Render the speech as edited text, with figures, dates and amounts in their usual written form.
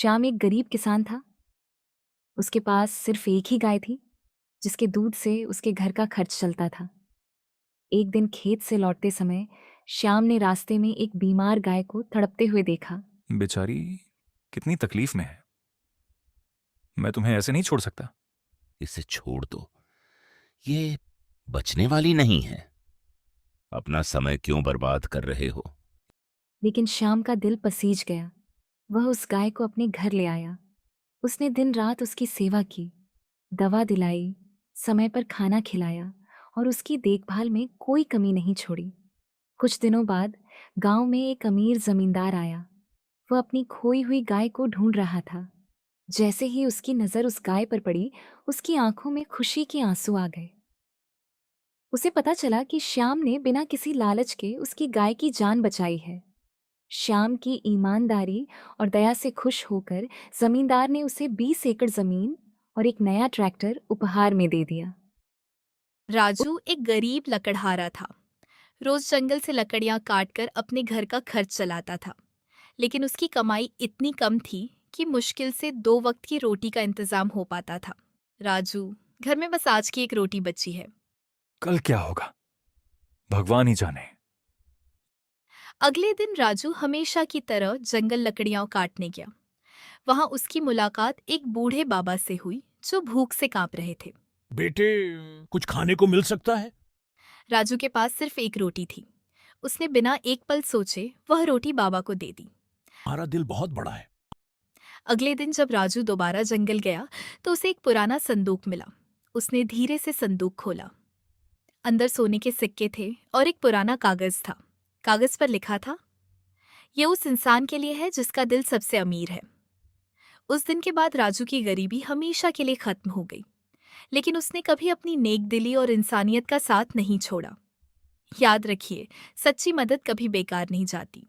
श्याम एक गरीब किसान था। उसके पास सिर्फ एक ही गाय थी, जिसके दूध से उसके घर का खर्च चलता था। एक दिन खेत से लौटते समय श्याम ने रास्ते में एक बीमार गाय को तड़पते हुए देखा। बेचारी कितनी तकलीफ में है। मैं तुम्हें ऐसे नहीं छोड़ सकता। इसे छोड़ दो, ये बचने वाली नहीं है। अपना समय क्यों बर्बाद कर रहे हो? लेकिन श्याम का दिल पसीज गया। वह उस गाय को अपने घर ले आया। उसने दिन रात उसकी सेवा की, दवा दिलाई, समय पर खाना खिलाया और उसकी देखभाल में कोई कमी नहीं छोड़ी। कुछ दिनों बाद गांव में एक अमीर जमींदार आया। वह अपनी खोई हुई गाय को ढूंढ रहा था। जैसे ही उसकी नजर उस गाय पर पड़ी, उसकी आंखों में खुशी के आंसू आ गए। उसे पता चला कि श्याम ने बिना किसी लालच के उसकी गाय की जान बचाई है। श्याम की ईमानदारी और दया से खुश होकर जमींदार ने उसे 20 एकड़ जमीन और एक नया ट्रैक्टर उपहार में दे दिया। राजू एक गरीब लकड़हारा था। रोज जंगल से लकड़ियां काटकर अपने घर का खर्च चलाता था। लेकिन उसकी कमाई इतनी कम थी कि मुश्किल से 2 वक्त की रोटी का इंतजाम हो पाता था। राजू, घर में बस आज की एक रोटी बची है। कल क्या होगा भगवान ही जाने। अगले दिन राजू हमेशा की तरह जंगल लकड़ियां काटने गया। वहां उसकी मुलाकात एक बूढ़े बाबा से हुई जो भूख से कांप रहे थे। बेटे, कुछ खाने को मिल सकता है? राजू के पास सिर्फ एक रोटी थी। उसने बिना एक पल सोचे वह रोटी बाबा को दे दी। हमारा दिल बहुत बड़ा है। अगले दिन जब राजू दोबारा जंगल गया तो उसे एक पुराना संदूक मिला। उसने धीरे से संदूक खोला। अंदर सोने के सिक्के थे और एक पुराना कागज था। कागज पर लिखा था, यह उस इंसान के लिए है जिसका दिल सबसे अमीर है। उस दिन के बाद राजू की गरीबी हमेशा के लिए खत्म हो गई। लेकिन उसने कभी अपनी नेक दिली और इंसानियत का साथ नहीं छोड़ा। याद रखिए, सच्ची मदद कभी बेकार नहीं जाती।